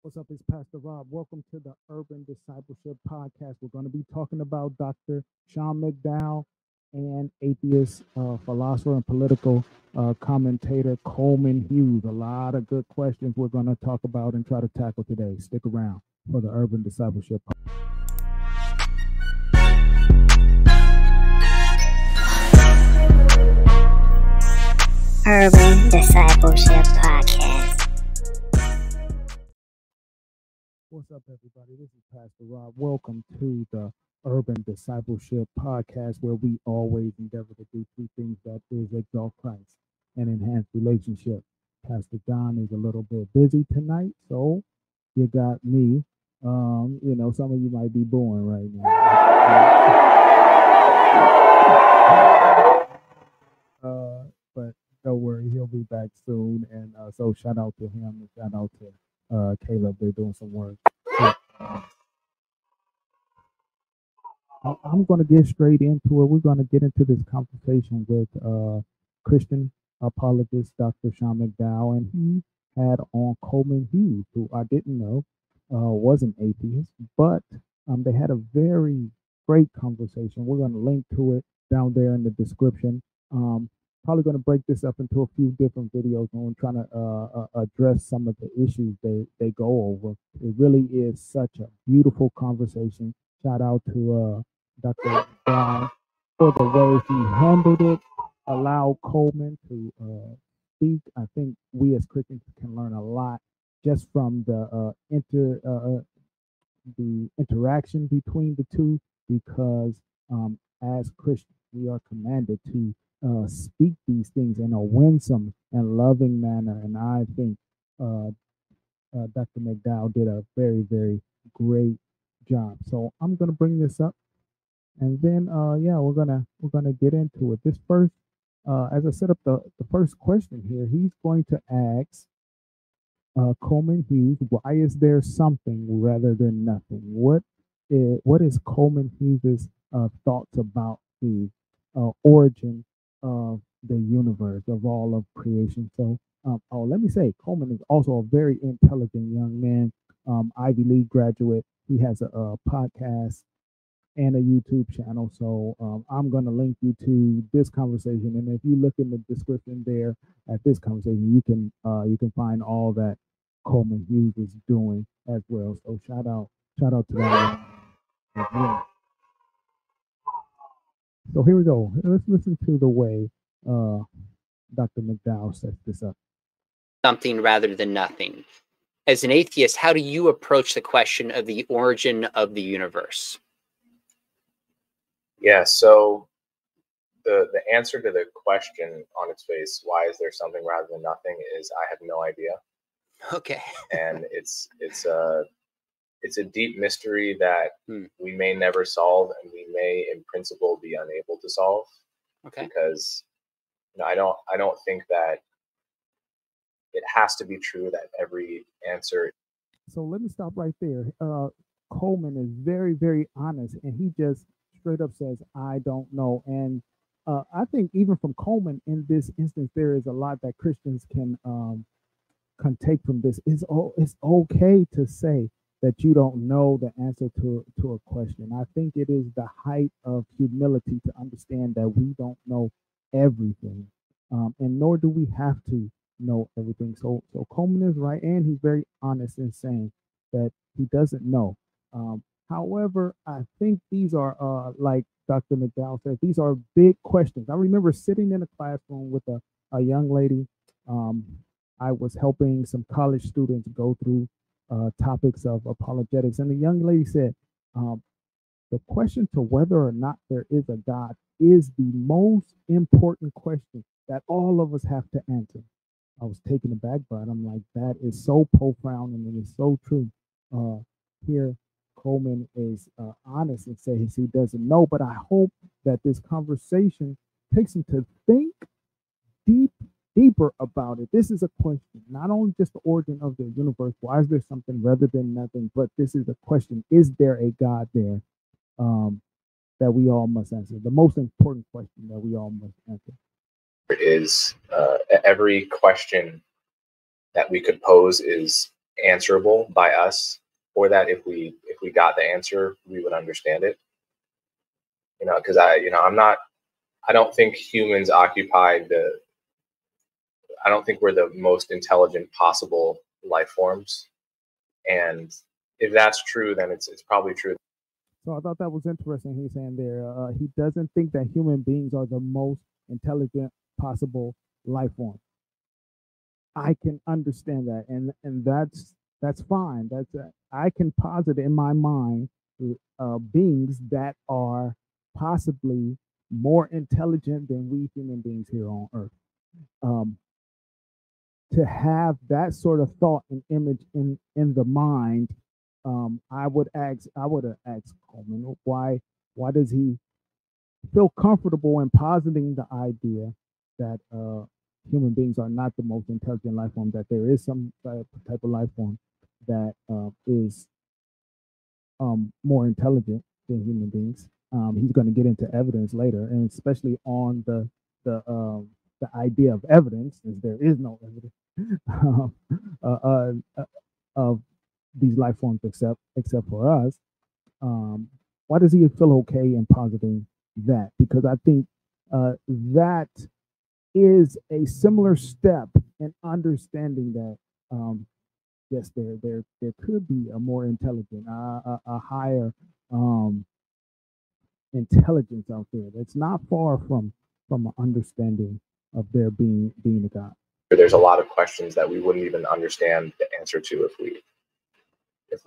What's up? It's Pastor Rob. Welcome to the Urban Discipleship Podcast. We're going to be talking about Dr. Sean McDowell and atheist philosopher and political commentator Coleman Hughes. A lot of good questions we're going to talk about and try to tackle today. Stick around for the Urban Discipleship Podcast. Urban Discipleship Podcast. What's up, everybody? This is Pastor Rob. Welcome to the Urban Discipleship Podcast, where we always endeavor to do two things: that is, exalt Christ and enhance relationship. Pastor John is a little bit busy tonight, so you got me. Some of you might be booing right now. But don't worry, he'll be back soon. And so shout out to him and shout out to Caleb. They're doing some work. I'm going to get straight into it. We're going to get into this conversation with Christian apologist Dr. Sean McDowell, and he had on Coleman Hughes, who I didn't know was an atheist, but they had a very great conversation. We're going to link to it down there in the description. Probably going to break this up into a few different videos and we're trying to address some of the issues they go over. It really is such a beautiful conversation. Shout out to Dr. Brown for the way he handled it, allowed Coleman to speak. I think we as Christians can learn a lot just from the interaction between the two, because as Christians we are commanded to speak these things in a winsome and loving manner. And I think Dr. McDowell did a very, very great job. So I'm gonna bring this up, and then we're gonna get into it. This first, as I set up the first question here, he's going to ask Coleman Hughes, why is there something rather than nothing? What is Coleman Hughes's thoughts about the origin of the universe, of all of creation? So, let me say, Coleman is also a very intelligent young man, Ivy League graduate. He has a podcast and a YouTube channel. So I'm going to link you to this conversation, and if you look in the description there at this conversation, you can find all that Coleman Hughes is doing as well. So shout out to that as well. So here we go. Let's listen to the way Dr. McDowell sets this up. Something rather than nothing. As an atheist, how do you approach the question of the origin of the universe? Yeah, so the answer to the question on its face, why is there something rather than nothing, is I have no idea. Okay. And it's a deep mystery that we may never solve, and we may in principle be unable to solve. Okay. Because I don't think that it has to be true that every answer. So let me stop right there. Coleman is very, very honest, and he just straight up says, I don't know. And I think even from Coleman in this instance, there is a lot that Christians can take from this. It's okay to say that you don't know the answer to a question. I think it is the height of humility to understand that we don't know everything, and nor do we have to know everything. So Coleman is right, and he's very honest in saying that he doesn't know. However, I think these are, like Dr. McDowell said, these are big questions. I remember sitting in a classroom with a young lady. I was helping some college students go through topics of apologetics, and the young lady said, the question to whether or not there is a God is the most important question that all of us have to answer. I was taken aback by it. I'm like, that is so profound, and it is so true. Here, Coleman is honest and says he doesn't know, but I hope that this conversation takes him to think deeper about it. This is a question, not only just the origin of the universe, why is there something rather than nothing, but this is a question, is there a God there, that we all must answer, the most important question that we all must answer. Is every question that we could pose is answerable by us, or that if we got the answer, we would understand it. Because I don't think humans occupy I don't think we're the most intelligent possible life forms. And if that's true, then it's probably true. So I thought that was interesting. He's saying there, he doesn't think that human beings are the most intelligent possible life form. I can understand that, and that's fine. I can posit in my mind beings that are possibly more intelligent than we human beings here on Earth. To have that sort of thought and image in the mind, I would have asked Coleman, why does he feel comfortable in positing the idea that human beings are not the most intelligent life form, that there is some type of life form that is more intelligent than human beings. He's going to get into evidence later, and especially on the idea of evidence, as there is no evidence of these life forms except for us. Why does he feel okay in positing that? Because I think that is a similar step in understanding that yes, there could be a more intelligent, a higher intelligence out there that's not far from an understanding of there being a God. There's a lot of questions that we wouldn't even understand the answer to if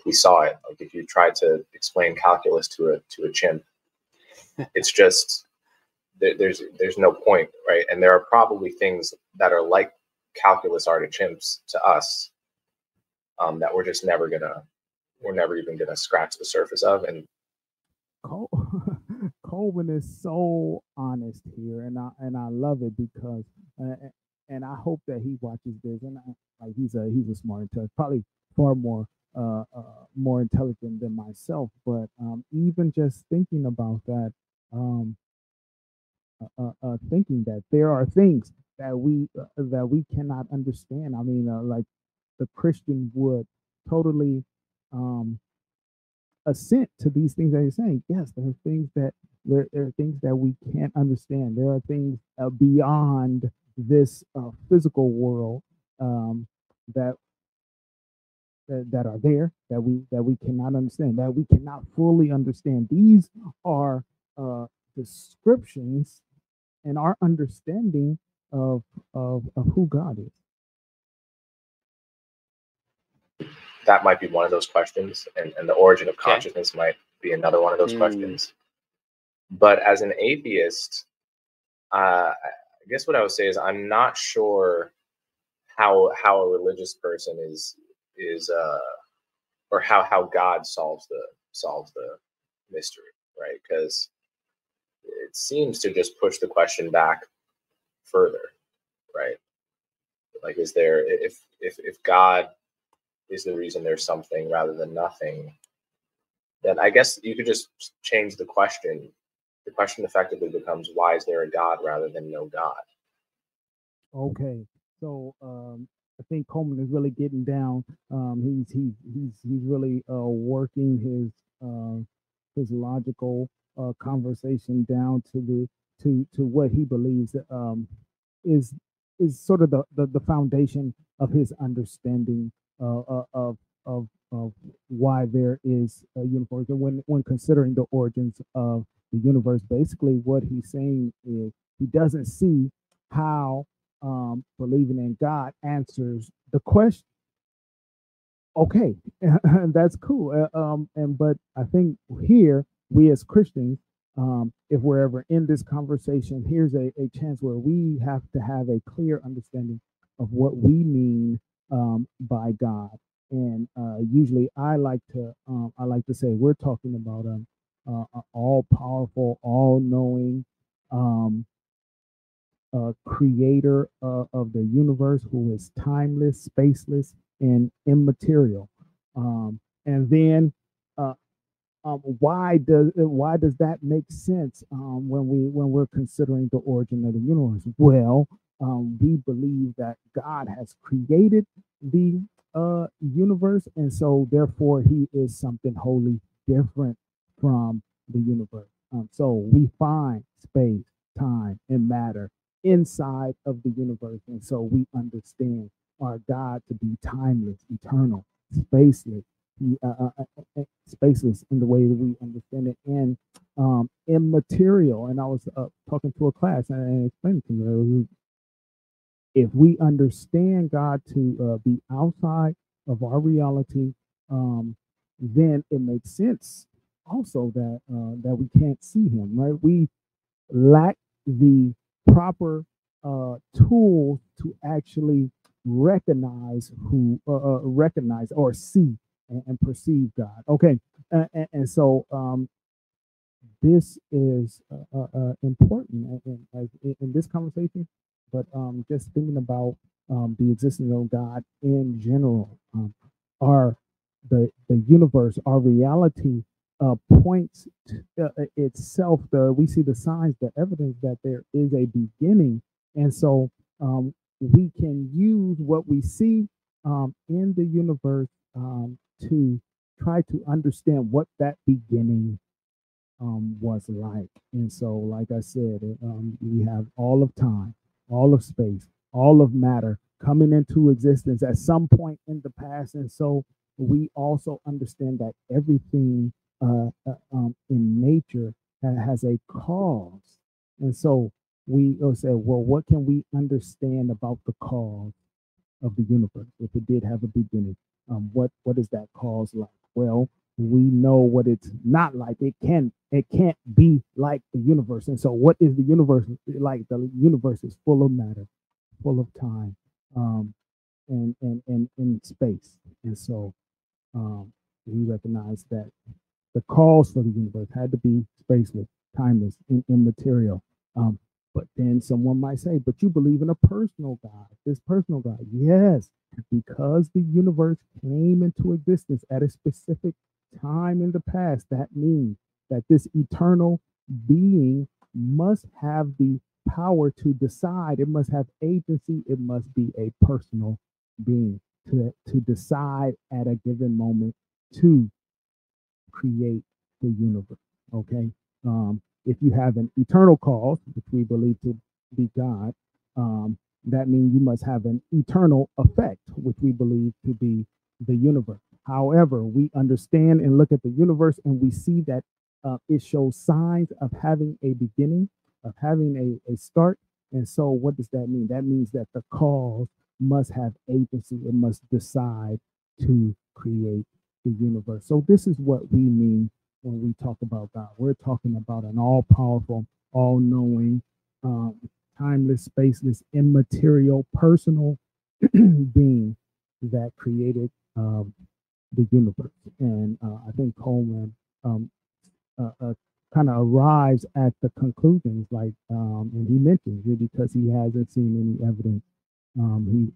we saw it. Like if you tried to explain calculus to a chimp, it's just there's no point, right? And there are probably things that are like calculus are to chimps to us, that we're never even gonna scratch the surface of. And Coleman is so honest here, and I love it because and I hope that he watches this, and he's a smart intelligent, probably far more more intelligent than myself, but even just thinking about that, thinking that there are things that we cannot understand. I mean, like the Christian would totally assent to these things that he's saying. Yes, there are things that there are things that we can't understand. There are things beyond this physical world that are there that we cannot understand, that we cannot fully understand. These are descriptions and our understanding of who God is. That might be one of those questions, and the origin of consciousness might be another one of those questions. But as an atheist, I guess what I would say is I'm not sure how a religious person is or how God solves the mystery, right? Because it seems to just push the question back further, right? Like, is there, if God is the reason there's something rather than nothing, then I guess you could just change the question. The question effectively becomes, why is there a God rather than no God? Okay, so I think Coleman is really getting down. He's really working his logical conversation down to what he believes is sort of the foundation of his understanding of why there is a universe. And when considering the origins of the universe, basically what he's saying is he doesn't see how believing in God answers the question. Okay, that's cool. But I think here we as Christians, if we're ever in this conversation, here's a chance where we have to have a clear understanding of what we mean by God. And usually, I like to say we're talking about all powerful, all knowing creator of the universe, who is timeless, spaceless, and immaterial. And then why does that make sense when we're considering the origin of the universe? Well, we believe that God has created the universe, and so therefore he is something wholly different from the universe. So we find space, time, and matter inside of the universe, and so we understand our God to be timeless, eternal, spaceless, spaceless in the way that we understand it, and immaterial. And I was talking to a class and explaining to them, if we understand God to be outside of our reality, then it makes sense also that we can't see Him. Right? We lack the proper tools to actually recognize recognize or see and perceive God. Okay, and so this is important in this conversation, but just thinking about the existence of God in general, our the universe, our reality points to, itself. We see the signs, the evidence that there is a beginning, and so we can use what we see in the universe to try to understand what that beginning was like. And so, like I said, we have all of time, all of space, all of matter coming into existence at some point in the past. And so we also understand that everything in nature has a cause. And so we say, well, what can we understand about the cause of the universe if it did have a beginning? What is that cause like? Well, we know what it's not like. It can't be like the universe. And so what is the universe like? The universe is full of matter, full of time, and in space. And so we recognize that the cause for the universe had to be spaceless, timeless, and immaterial. But then someone might say, but you believe in a personal God, this personal God. Yes, because the universe came into existence at a specific time in the past, that means that this eternal being must have the power to decide. It must have agency. It must be a personal being to decide at a given moment to create the universe. Okay. If you have an eternal cause, which we believe to be God, that means you must have an eternal effect, which we believe to be the universe. However, we understand and look at the universe and we see that it shows signs of having a beginning, of having a start. And so what does that mean? That means that the cause must have agency. It must decide to create the universe. So this is what we mean when we talk about God. We're talking about an all-powerful, all-knowing, timeless, spaceless, immaterial, personal being that created the universe. And I think Coleman kind of arrives at the conclusions, like, and he mentions it because he hasn't seen any evidence.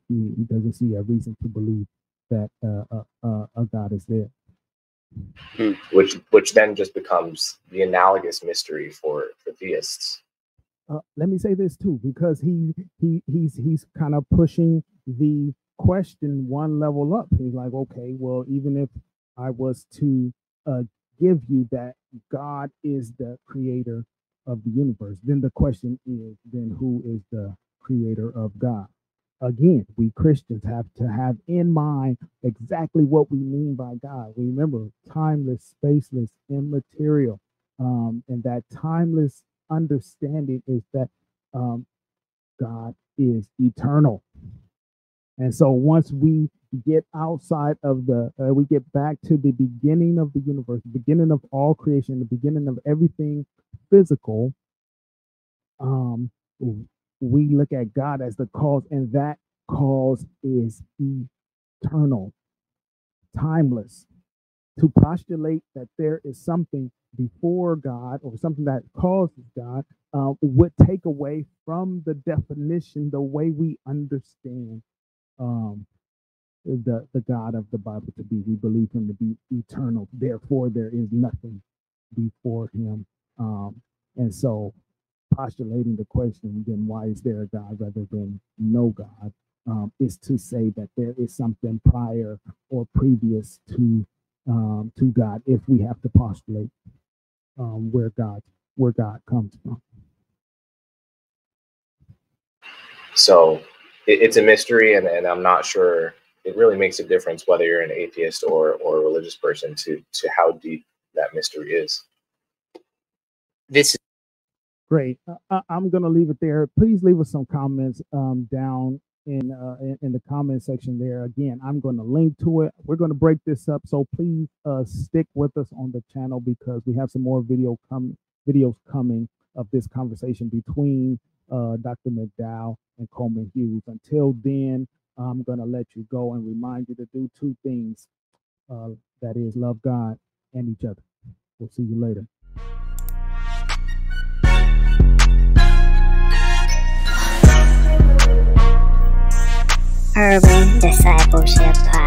He doesn't see a reason to believe that a God is there. Which then just becomes the analogous mystery for theists. Let me say this too, because he's kind of pushing the question one level up. He's like, okay, well, even if I was to give you that God is the creator of the universe, then the question is, then who is the creator of God? Again, we Christians have to have in mind exactly what we mean by God. Remember, timeless, spaceless, immaterial, and that timeless understanding is that God is eternal. And so once we get outside of we get back to the beginning of the universe, the beginning of all creation, the beginning of everything physical, we look at God as the cause, and that cause is eternal, timeless. To postulate that there is something before God or something that causes God would take away from the definition, the way we understand the God of the Bible to be. We believe him to be eternal. Therefore, there is nothing before him. And so postulating the question, then why is there a God rather than no God, is to say that there is something prior or previous to God, if we have to postulate where God comes from. So it's a mystery, and I'm not sure it really makes a difference whether you're an atheist or a religious person to how deep that mystery is. This is great. I'm going to leave it there. Please leave us some comments down in the comment section there. Again, I'm going to link to it. We're going to break this up, so please stick with us on the channel, because we have some more videos coming of this conversation between Dr. McDowell and Coleman Hughes. Until then, I'm going to let you go and remind you to do two things. That is, love God and each other. We'll see you later. Urban Discipleship Podcast.